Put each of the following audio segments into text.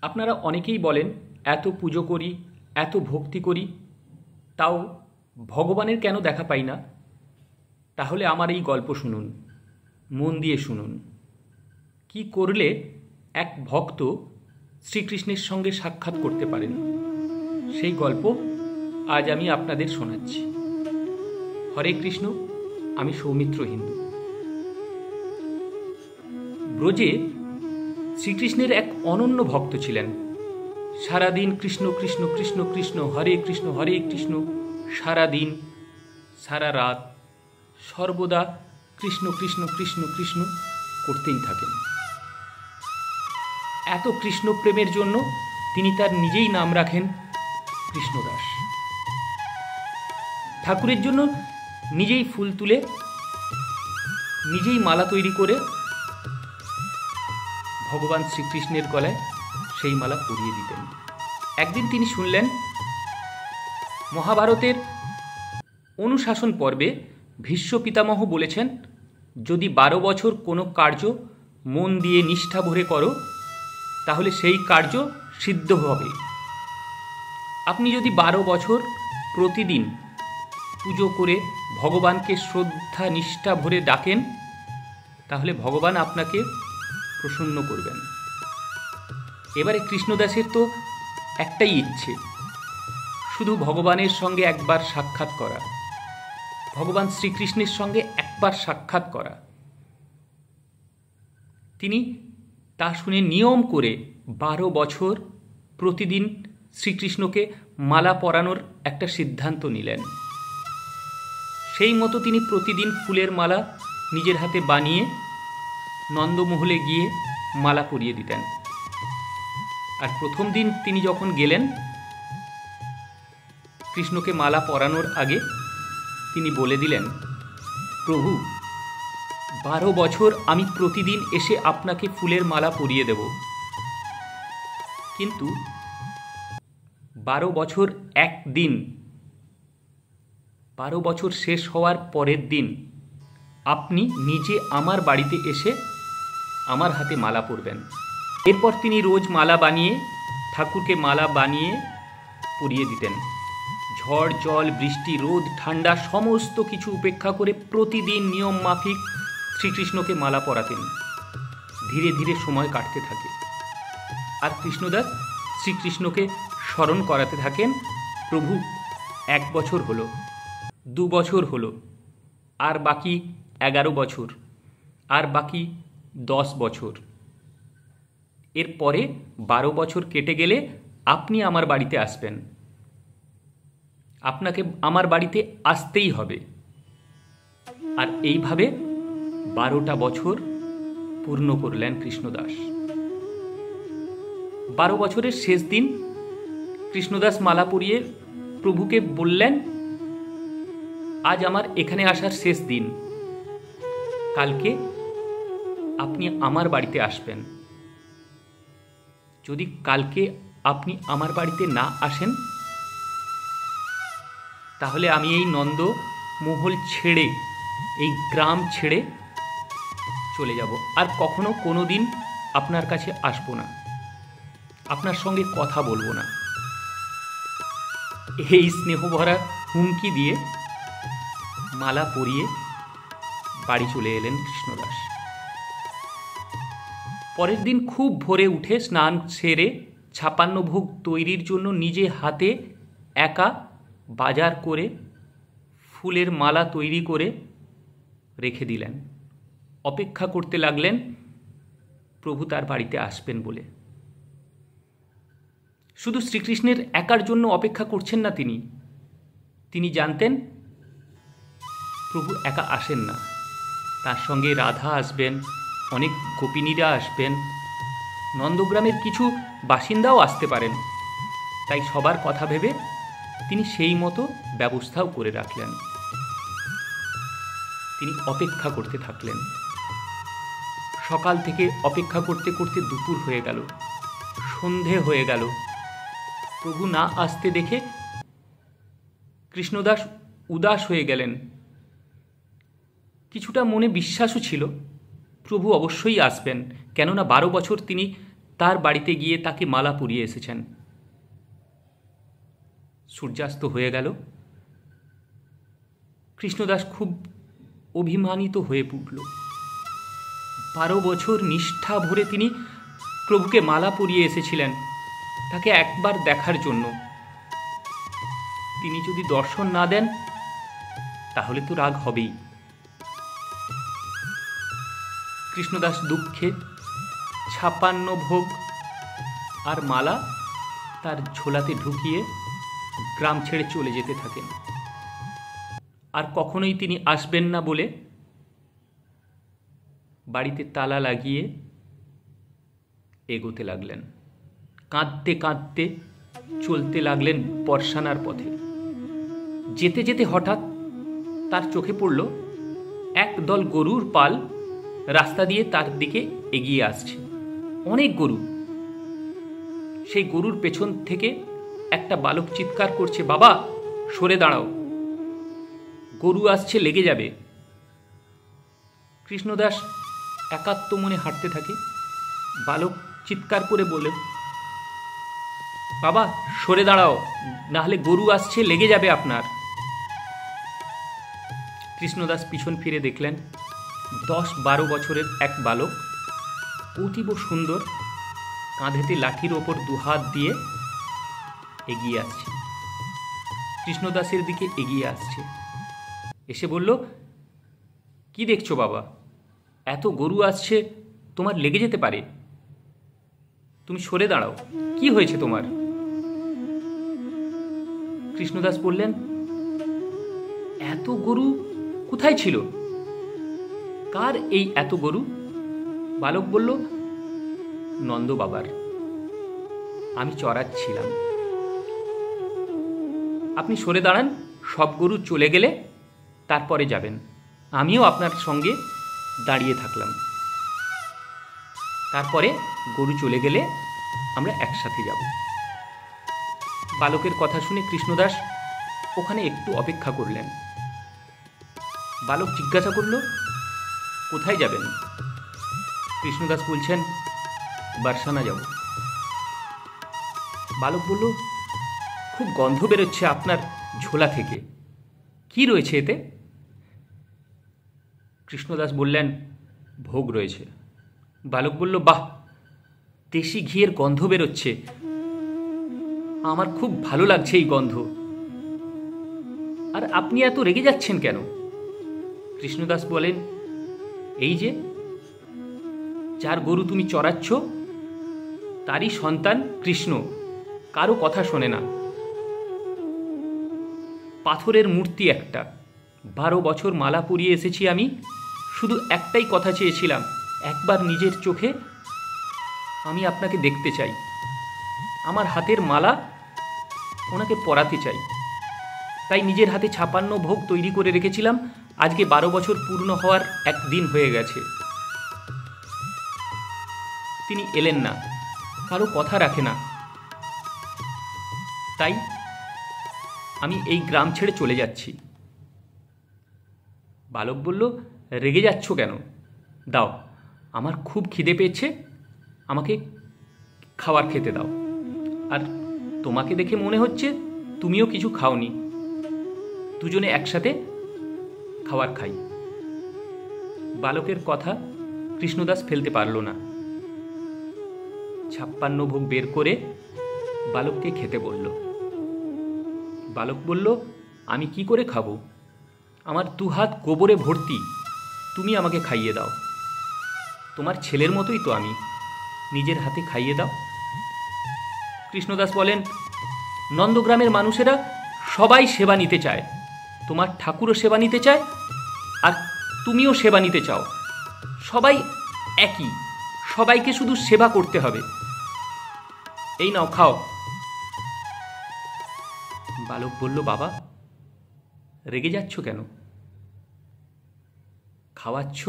আপনারা অনেকেই বলেন, এত পুজো করি, এত ভক্তি করি, তাও ভগবানের কেন দেখা পাই না? তাহলে আমার এই গল্প শুনুন, মন দিয়ে শুনুন। কি করলে এক ভক্ত শ্রীকৃষ্ণের সঙ্গে সাক্ষাৎ করতে পারেন, সেই গল্প আজ আমি আপনাদের শোনাচ্ছি। হরে কৃষ্ণ, আমি সৌমিত্র হিন্দু। ব্রজে শ্রীকৃষ্ণের এক অনন্য ভক্ত ছিলেন। সারাদিন কৃষ্ণ কৃষ্ণ কৃষ্ণ কৃষ্ণ, হরে কৃষ্ণ সারাদিন সারা রাত সর্বদা কৃষ্ণ কৃষ্ণ কৃষ্ণ কৃষ্ণ করতেই থাকেন। এত কৃষ্ণ প্রেমের জন্য তিনি তার নিজেই নাম রাখেন কৃষ্ণদাস। ঠাকুরের জন্য নিজেই ফুল তুলে, নিজেই মালা তৈরি করে ভগবান শ্রীকৃষ্ণের গলায় সেই মালা পরিয়ে দিতেন। একদিন তিনি শুনলেন, মহাভারতের অনুশাসন পর্বে ভীষ্ম পিতামহ বলেছেন, যদি 12 বছর কোনো কার্য মন দিয়ে নিষ্ঠা ভরে করো, তাহলে সেই কার্য সিদ্ধ হবে। আপনি যদি 12 বছর প্রতিদিন পুজো করে ভগবানকে শ্রদ্ধা নিষ্ঠা ভরে ডাকেন, তাহলে ভগবান আপনাকে প্রসন্ন করবেন। এবারে কৃষ্ণদাসের তো একটাই ইচ্ছে, শুধু ভগবানের সঙ্গে একবার সাক্ষাৎ করা, ভগবান শ্রীকৃষ্ণের সঙ্গে একবার সাক্ষাৎ করা। তিনি তা শুনে নিয়ম করে 12 বছর প্রতিদিন শ্রীকৃষ্ণকে মালা পরানোর একটা সিদ্ধান্ত নিলেন। সেই মতো তিনি প্রতিদিন ফুলের মালা নিজের হাতে বানিয়ে নন্দমহলে গিয়ে মালা পরিয়ে দিতেন। আর প্রথম দিন তিনি যখন গেলেন, কৃষ্ণকে মালা পরানোর আগে তিনি বলে দিলেন, প্রভু, 12 বছর আমি প্রতিদিন এসে আপনাকে ফুলের মালা পরিয়ে দেব, কিন্তু 12 বছর একদিন, 12 বছর শেষ হওয়ার পরের দিন আপনি নিজে আমার বাড়িতে এসে আমার হাতে মালা পরবেন। এরপর তিনি রোজ মালা বানিয়ে ঠাকুরকে মালা বানিয়ে পরিয়ে দিতেন। ঝড় জল বৃষ্টি রোদ ঠান্ডা সমস্ত কিছু উপেক্ষা করে প্রতিদিন নিয়ম মাফিক শ্রীকৃষ্ণকে মালা পরাতেন। ধীরে ধীরে সময় কাটতে থাকে, আর কৃষ্ণদাস শ্রীকৃষ্ণকে স্মরণ করাতে থাকেন, প্রভু, 1 বছর হলো, 2 বছর হলো, আর বাকি 11 বছর, আর বাকি 10 বছর। এরপরে 12 বছর কেটে গেলে আপনি আমার বাড়িতে আসবেন, আপনাকে আমার বাড়িতে আসতেই হবে। আর এইভাবে 12টা বছর পূর্ণ করলেন কৃষ্ণদাস। 12 বছরের শেষ দিন কৃষ্ণদাস মালা পরিয়ে প্রভুকে বললেন, আজ আমার এখানে আসার শেষ দিন, কালকে আপনি আমার বাড়িতে আসবেন। যদি কালকে আপনি আমার বাড়িতে না আসেন, তাহলে আমি এই নন্দমহল ছেড়ে, এই গ্রাম ছেড়ে চলে যাব, আর কখনো কোনো দিন আপনার কাছে আসবো না, আপনার সঙ্গে কথা বলবো না। এই স্নেহভরা হুমকি দিয়ে মালা পরিয়ে বাড়ি চলে এলেন কৃষ্ণদাস। পরের দিন খুব ভোরে উঠে স্নান সেরে 56 ভোগ তৈরির জন্য নিজে হাতে একা বাজার করে ফুলের মালা তৈরি করে রেখে দিলেন। অপেক্ষা করতে লাগলেন প্রভু তার বাড়িতে আসবেন বলে। শুধু শ্রীকৃষ্ণের একার জন্য অপেক্ষা করছেন না তিনি, তিনি জানতেন প্রভু একা আসেন না, তার সঙ্গে রাধা আসবেন, অনেক গোপিনীরা আসবেন, নন্দগ্রামের কিছু বাসিন্দাও আসতে পারেন। তাই সবার কথা ভেবে তিনি সেই মতো ব্যবস্থাও করে রাখলেন। তিনি অপেক্ষা করতে থাকলেন। সকাল থেকে অপেক্ষা করতে করতে দুপুর হয়ে গেল, সন্ধে হয়ে গেল। প্রভু না আসতে দেখে কৃষ্ণদাস উদাস হয়ে গেলেন। কিছুটা মনে বিশ্বাসও ছিল প্রভু অবশ্যই আসবেন, কেননা 12 বছর তিনি তার বাড়িতে গিয়ে তাকে মালা পরিয়ে এসেছেন। সূর্যাস্ত হয়ে গেল। কৃষ্ণদাস খুব অভিমানিত হয়ে উঠল। 12 বছর নিষ্ঠা ভরে তিনি প্রভুকে মালা পরিয়ে এসেছিলেন তাকে একবার দেখার জন্য। তিনি যদি দর্শন না দেন তাহলে তো রাগ হবেই। কৃষ্ণদাস দুঃখে 56 ভোগ আর মালা তার ঝোলাতে ঢুকিয়ে গ্রাম ছেড়ে চলে যেতে থাকেন। আর কখনোই তিনি আসবেন না বলে বাড়িতে তালা লাগিয়ে এগোতে লাগলেন। কাঁদতে কাঁদতে চলতে লাগলেন পরশানার পথে। যেতে যেতে হঠাৎ তার চোখে পড়ল একদল গরুর পাল রাস্তা দিয়ে তার দিকে এগিয়ে আসছে। অনেক গরু। সেই গরুর পেছন থেকে একটা বালক চিৎকার করছে, বাবা সরে দাঁড়াও, গরু আসছে, লেগে যাবে। কৃষ্ণদাস একাত্ম মনে হাঁটতে থাকে। বালক চিৎকার করে বলে, বাবা সরে দাঁড়াও, নাহলে গরু আসছে, লেগে যাবে আপনার। কৃষ্ণদাস পিছন ফিরে দেখলেন 10-12 বছরের এক বালক, অতীব সুন্দর, কাঁধেতে লাঠির ওপর দুহাত দিয়ে এগিয়ে আসছে। কৃষ্ণদাসের দিকে এগিয়ে আসছে। এসে বলল, কি দেখছো বাবা? এত গরু আসছে, তোমার লেগে যেতে পারে, তুমি সরে দাঁড়াও, কি হয়েছে তোমার? কৃষ্ণদাস বললেন, এত গরু কোথায় ছিল? কার এই এত গরু? বালক বলল, নন্দ বাবার, আমি চড়াচ্ছিলাম। আপনি সরে দাঁড়ান, সব গরু চলে গেলে তারপরে যাবেন, আমিও আপনার সঙ্গে দাঁড়িয়ে থাকলাম। তারপরে গরু চলে গেলে আমরা একসাথে যাব। বালকের কথা শুনে কৃষ্ণদাস ওখানে একটু অপেক্ষা করলেন। বালক জিজ্ঞাসা করল, কোথায় যাবেন? কৃষ্ণদাস বলছেন, বারসানা যাব। বালক বলল, খুব গন্ধ বেরোচ্ছে আপনার ঝোলা থেকে, কি রয়েছে এতে? কৃষ্ণদাস বললেন, ভোগ রয়েছে। বালক বলল, বাহ, দেশি ঘিয়ের গন্ধ বেরোচ্ছে, আমার খুব ভালো লাগছে এই গন্ধ। আর আপনি এত রেগে যাচ্ছেন কেন? কৃষ্ণদাস বলেন, এই যে যার গরু তুমি চড়াচ্ছ তারই সন্তান কৃষ্ণ, কারো কথা শোনে না। পাথরের মূর্তি একটা, 12 বছর মালা পরিয়ে এসেছি আমি, শুধু একটাই কথা চেয়েছিলাম, একবার নিজের চোখে আমি আপনাকে দেখতে চাই, আমার হাতের মালা ওনাকে পরাতে চাই। তাই নিজের হাতে 56 ভোগ তৈরি করে রেখেছিলাম। আজকে 12 বছর পূর্ণ হওয়ার একদিন হয়ে গেছে। তিনি এলেন না, কারো কথা রাখে না, তাই আমি এই গ্রাম ছেড়ে চলে যাচ্ছি। বালক বলল, রেগে যাচ্ছ কেন? দাও, আমার খুব খিদে পেয়েছে, আমাকে খাবার খেতে দাও। আর তোমাকে দেখে মনে হচ্ছে তুমিও কিছু খাওনি, দুজনে একসাথে খাবার খাই। বালকের কথা কৃষ্ণদাস ফেলতে পারল না। 56 ভোগ বের করে বালককে খেতে বলল। বালক বলল, আমি কি করে খাবো? আমার 2 হাত গোবরে ভর্তি, তুমি আমাকে খাইয়ে দাও। তোমার ছেলের মতোই তো আমি, নিজের হাতে খাইয়ে দাও। কৃষ্ণদাস বলেন, নন্দগ্রামের মানুষেরা সবাই সেবা নিতে চায়, তোমার ঠাকুরও সেবা নিতে চায়, আর তুমিও সেবা নিতে চাও। সবাই একই, সবাইকে শুধু সেবা করতে হবে। এই নাও, খাও। বালক বলল, বাবা রেগে যাচ্ছ কেন? খাওয়াচ্ছ,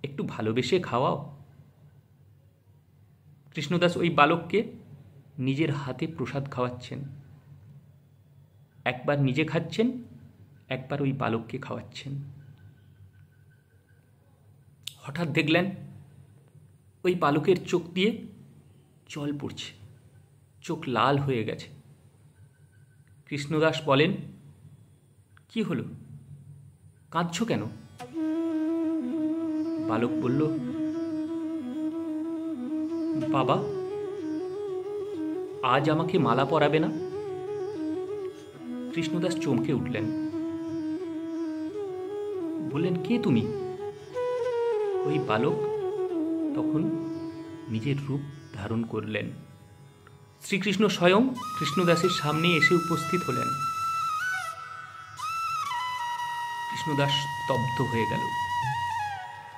একটু ভালোবেসে খাওয়াও। কৃষ্ণদাস ওই বালককে নিজের হাতে প্রসাদ খাওয়াচ্ছেন। একবার নিজে খাচ্ছেন, একবার ওই বালককে খাওয়াচ্ছেন। হঠাৎ দেখলেন ওই বালকের চোখ দিয়ে জল পড়ছে, চোখ লাল হয়ে গেছে। কৃষ্ণদাস বলেন, কি হলো, কাঁদছ কেন? বালক বলল, বাবা, আজ আমাকে মালা পরাবে না? কৃষ্ণদাস চমকে উঠলেন, বললেন, কে তুমি? ওই বালক তখন নিজের রূপ ধারণ করলেন। শ্রীকৃষ্ণ স্বয়ং কৃষ্ণদাসের সামনে এসে উপস্থিত হলেন। কৃষ্ণদাস স্তব্ধ হয়ে গেল,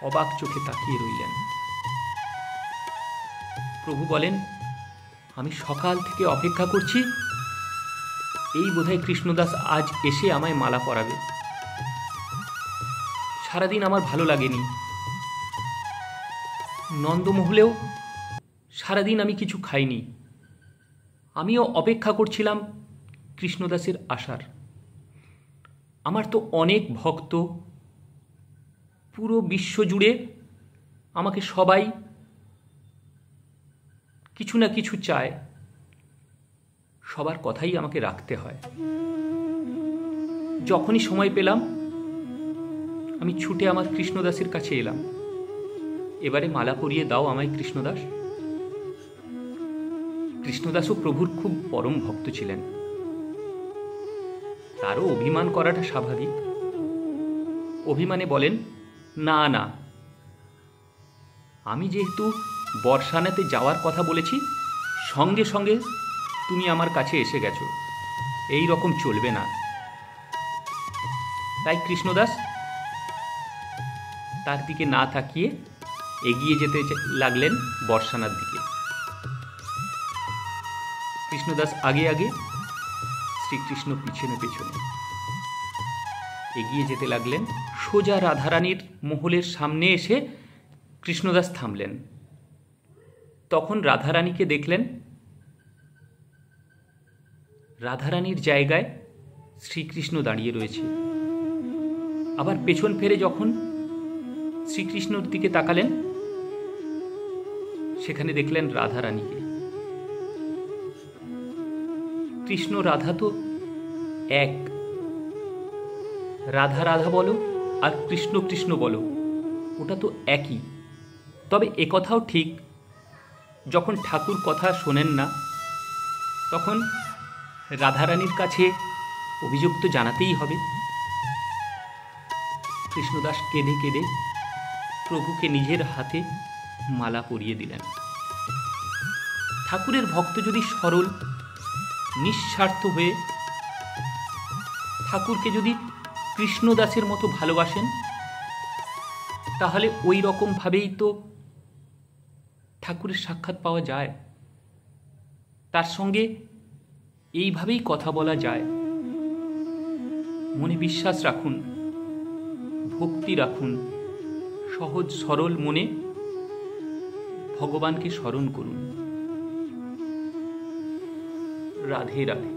অবাক চোখে তাকিয়ে রইলেন। প্রভু বলেন, আমি সকাল থেকে অপেক্ষা করছি, এই বোধহয় কৃষ্ণদাস আজ এসে আমায় মালা পরাবে। সারাদিন আমার ভালো লাগেনি, নন্দমহলেও সারাদিন আমি কিছু খাইনি। আমিও অপেক্ষা করছিলাম কৃষ্ণদাসের আসার। আমার তো অনেক ভক্ত, পুরো বিশ্ব জুড়ে আমাকে সবাই কিছু না কিছু চায়, সবার কথাই আমাকে রাখতে হয়। যখনই সময় পেলাম আমি ছুটে আমার কৃষ্ণদাসের কাছে এলাম। এবারে মালা পরিয়ে দাও আমায় কৃষ্ণদাস। কৃষ্ণদাসও প্রভুর খুব পরম ভক্ত ছিলেন, তারও অভিমান করাটা স্বাভাবিক। অভিমানে বলেন, না না, আমি যেহেতু বর্ষানাতে যাওয়ার কথা বলেছি, সঙ্গে সঙ্গে তুমি আমার কাছে এসে গেছো, এই রকম চলবে না। তাই কৃষ্ণদাস তার দিকে না তাকিয়ে এগিয়ে যেতে লাগলেন বর্ষানার দিকে। কৃষ্ণদাস আগে আগে, শ্রীকৃষ্ণ পিছনে পিছনে এগিয়ে যেতে লাগলেন। সোজা রাধারানীর মহলের সামনে এসে কৃষ্ণদাস থামলেন। তখন রাধারানীকে দেখলেন, রাধারানীর জায়গায় শ্রীকৃষ্ণ দাঁড়িয়ে রয়েছে। আবার পেছন ফিরে যখন শ্রীকৃষ্ণর দিকে তাকালেন, সেখানে দেখলেন রাধারানীকে। কৃষ্ণ রাধা তো এক, রাধা রাধা বলো আর কৃষ্ণ কৃষ্ণ বলো, ওটা তো একই। তবে একথাও ঠিক, যখন ঠাকুর কথা শোনেন না, তখন রাধারানীর কাছে অভিযোগ তো জানাতেই হবে। কৃষ্ণদাস কেঁদে কেঁদে প্রভুকে নিজের হাতে মালা পরিয়ে দিলেন। ঠাকুরের ভক্ত যদি সরল নিঃস্বার্থ হয়ে ঠাকুরকে যদি কৃষ্ণদাসের মতো ভালোবাসেন, তাহলে ওই রকম ভাবেই তো ঠাকুরের সাক্ষাৎ পাওয়া যায়, তার সঙ্গে এইভাবেই কথা বলা যায়। মনে বিশ্বাস রাখুন, ভক্তি রাখুন, সহজ সরল মনে ভগবানকে স্মরণ করুন। রাধে রাধে।